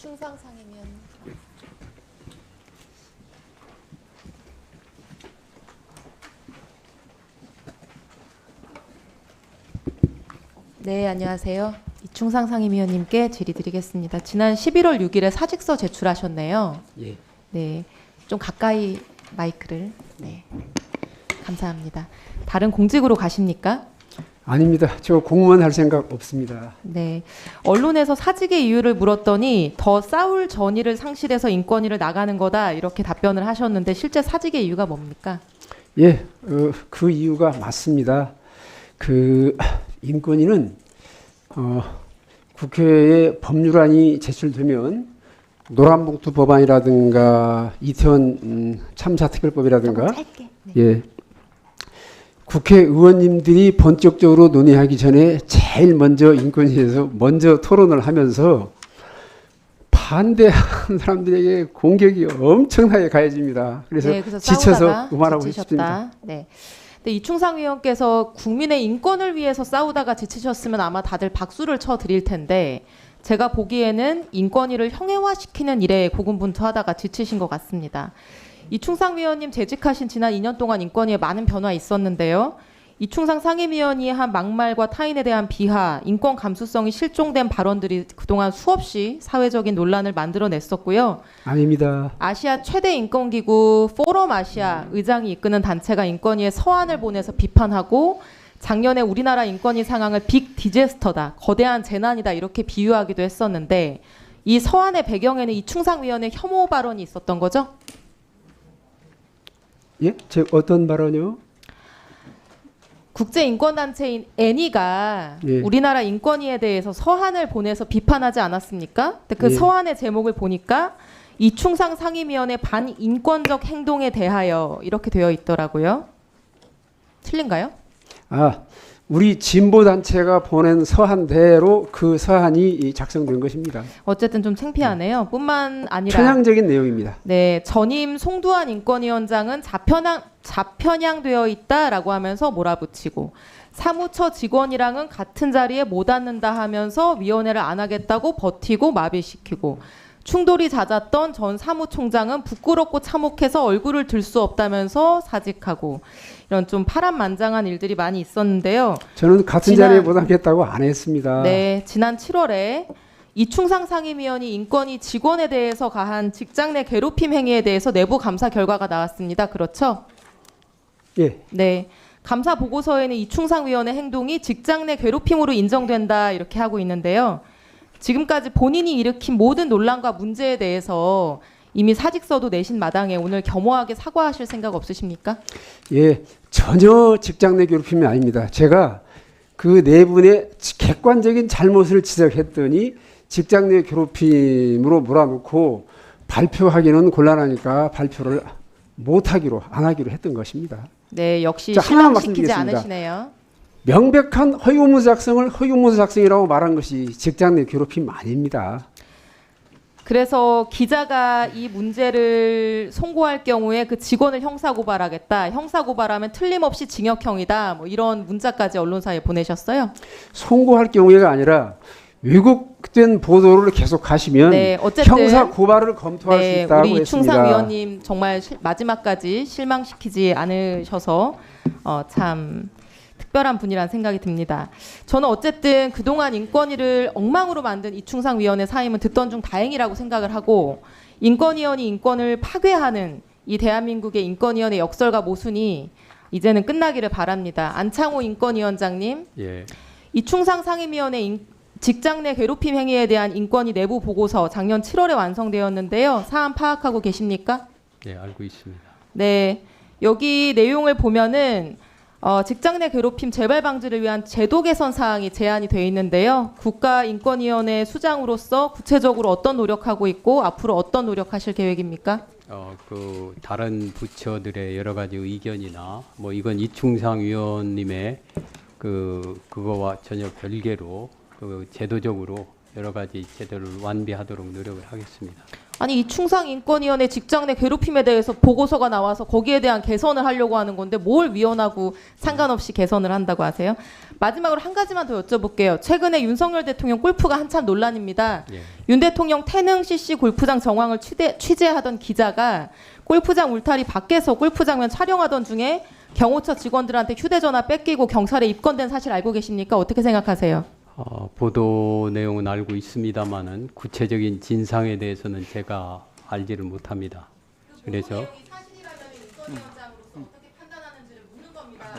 이충상 상임위원. 네, 안녕하세요. 이충상 상임위원님께 질의드리겠습니다. 지난 11월 6일에 사직서 제출하셨네요. 예. 네, 좀 가까이 마이크를. 네, 감사합니다. 다른 공직으로 가십니까? 아닙니다. 저 공무원 할 생각 없습니다. 네, 언론에서 사직의 이유를 물었더니 더 싸울 전의를 상실해서 인권위를 나가는 거다 이렇게 답변을 하셨는데 실제 사직의 이유가 뭡니까? 예, 그 이유가 맞습니다. 그 인권위는 국회에 법률안이 제출되면 노란봉투 법안이라든가 이태원 참사특별법이라든가 짧게. 네. 예, 국회의원님들이 본격적으로 논의하기 전에 제일 먼저 인권위에서 먼저 토론을 하면서 반대하는 사람들에게 공격이 엄청나게 가해집니다. 그래서, 네, 지쳐서 그만하고 싶습니다. 네. 근데 이충상 위원께서 국민의 인권을 위해서 싸우다가 지치셨으면 아마 다들 박수를 쳐 드릴 텐데 제가 보기에는 인권위를 형해화시키는 일에 고군분투하다가 지치신 것 같습니다. 이충상 위원님 재직하신 지난 2년 동안 인권위에 많은 변화 있었는데요. 이충상 상임위원이 한 막말과 타인에 대한 비하, 인권 감수성이 실종된 발언들이 그동안 수없이 사회적인 논란을 만들어냈었고요. 아닙니다. 아시아 최대 인권기구 포럼 아시아 의장이 이끄는 단체가 인권위에 서한을 보내서 비판하고 작년에 우리나라 인권위 상황을 빅 디제스터다, 거대한 재난이다 이렇게 비유하기도 했었는데 이 서한의 배경에는 이충상 위원의 혐오 발언이 있었던 거죠? 예? 제 어떤 발언이요? 국제인권단체인 애니가 예. 우리나라 인권위에 대해서 서한을 보내서 비판하지 않았습니까? 근데 그 예. 서한의 제목을 보니까 이충상 상임위원의 반인권적 행동에 대하여 이렇게 되어 있더라고요. 틀린가요? 우리 진보 단체가 보낸 서한대로 그 서한이 작성된 것입니다. 어쨌든 좀 창피하네요. 뿐만 아니라 편향적인 내용입니다. 네, 전임 송두환 인권위원장은 자편향되어 있다라고 하면서 몰아붙이고 사무처 직원이랑은 같은 자리에 못 앉는다 하면서 위원회를 안 하겠다고 버티고 마비시키고 충돌이 잦았던 전 사무총장은 부끄럽고 참혹해서 얼굴을 들 수 없다면서 사직하고 이런 좀 파란만장한 일들이 많이 있었는데요. 저는 같은 자리에 못 앉겠다고 안 했습니다. 네, 지난 7월에 이충상 상임위원이 인권위 직원에 대해서 가한 직장 내 괴롭힘 행위에 대해서 내부 감사 결과가 나왔습니다. 그렇죠? 예. 네. 감사 보고서에는 이충상 위원의 행동이 직장 내 괴롭힘으로 인정된다 이렇게 하고 있는데요. 지금까지 본인이 일으킨 모든 논란과 문제에 대해서 이미 사직서도 내신 마당에 오늘 겸허하게 사과하실 생각 없으십니까? 예, 전혀 직장 내 괴롭힘이 아닙니다. 제가 그 네 분의 객관적인 잘못을 지적했더니 직장 내 괴롭힘으로 몰아놓고 발표하기는 곤란하니까 발표를 안 하기로 했던 것입니다. 네, 역시 자, 하나만 실망시키지 말씀드리겠습니다. 않으시네요. 명백한 허위문서 작성을 허위문서 작성이라고 말한 것이 직장 내 괴롭힘 아닙니다. 그래서 기자가 이 문제를 송고할 경우에 그 직원을 형사고발하겠다. 형사고발하면 틀림없이 징역형이다. 뭐 이런 문자까지 언론사에 보내셨어요. 송고할 경우가 아니라 왜곡된 보도를 계속 하시면 네, 어쨌든 형사고발을 검토할 수 있다고 우리 했습니다. 이충상 위원님 정말 마지막까지 실망시키지 않으셔서 참 특별한 분이라는 생각이 듭니다. 저는 어쨌든 그동안 인권위를 엉망으로 만든 이충상 위원의 사임은 듣던 중 다행이라고 생각을 하고 인권위원이 인권을 파괴하는 이 대한민국의 인권위원의 역설과 모순이 이제는 끝나기를 바랍니다. 안창호 인권위원장님, 예. 이충상 상임위원의 직장 내 괴롭힘 행위에 대한 인권위 내부 보고서 작년 7월에 완성되었는데요. 사안 파악하고 계십니까? 예, 알고 있습니다. 네, 여기 내용을 보면은 직장 내 괴롭힘 재발 방지를 위한 제도 개선 사항이 제안이 돼 있는데요. 국가인권위원회 수장으로서 구체적으로 어떤 노력하고 있고 앞으로 어떤 노력하실 계획입니까? 그 다른 부처들의 여러 가지 의견이나 뭐 이건 이충상 위원님의 그거와 전혀 별개로 그 제도적으로 여러 가지 제도를 완비하도록 노력을 하겠습니다. 아니 이 충상인권위원회 직장 내 괴롭힘에 대해서 보고서가 나와서 거기에 대한 개선을 하려고 하는 건데 뭘 위원하고 상관없이 개선을 한다고 하세요? 마지막으로 한 가지만 더 여쭤볼게요. 최근에 윤석열 대통령 골프가 한참 논란입니다. 예. 윤 대통령 태릉 CC 골프장 정황을 취재하던 기자가 골프장 울타리 밖에서 골프장면 촬영하던 중에 경호처 직원들한테 휴대전화 뺏기고 경찰에 입건된 사실 알고 계십니까? 어떻게 생각하세요? 보도 내용은 알고 있습니다만은 구체적인 진상에 대해서는 제가 알지를 못합니다. 그래서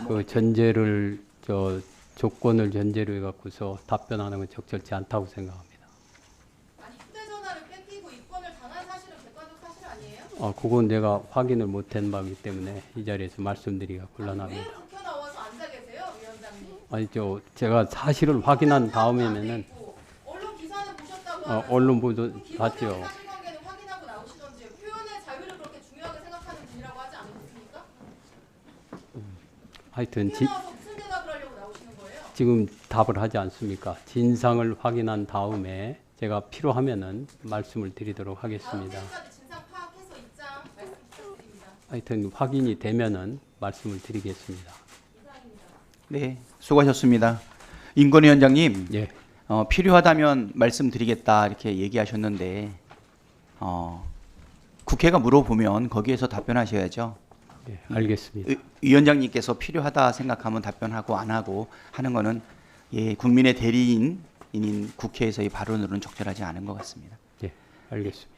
그 전제를 조건을 전제로 해갖고서 답변하는 건 적절치 않다고 생각합니다. 아니 휴대전화를 뺏기고 입건을 당한 사실은 객관적 사실 아니에요? 그건 내가 확인을 못한 바이기 때문에 이 자리에서 말씀드리기가 곤란합니다. 왜 국회 나와서 앉아 계세요, 위원장님? 아니 제가 사실을 확인한 다음에는 언론 기사는 보셨다고 언론 보도 봤죠. 사실관계는 확인하고 나오시던지 표현의 자유를 그렇게 중요하게 생각하는 분이라고 하지 않으셨습니까? 하여튼 국회 나와서 무슨 대답을 하려고 나오시는 거예요? 지금 답을 하지 않습니까? 진상을 확인한 다음에 제가 필요하면은 말씀을 드리도록 하겠습니다. 지금까지 진상 파악해서 입장 말씀 부탁드립니다. 하여튼 확인이 되면은 말씀을 드리겠습니다. 네, 수고하셨습니다. 인권위원장님, 예, 필요하다면 말씀드리겠다 이렇게 얘기하셨는데 국회가 물어보면 거기에서 답변하셔야죠. 예, 알겠습니다. 위원장님께서 필요하다 생각하면 답변하고 안 하고 하는 거는 국민의 대리인인 국회에서의 발언으로는 적절하지 않은 것 같습니다. 예, 알겠습니다.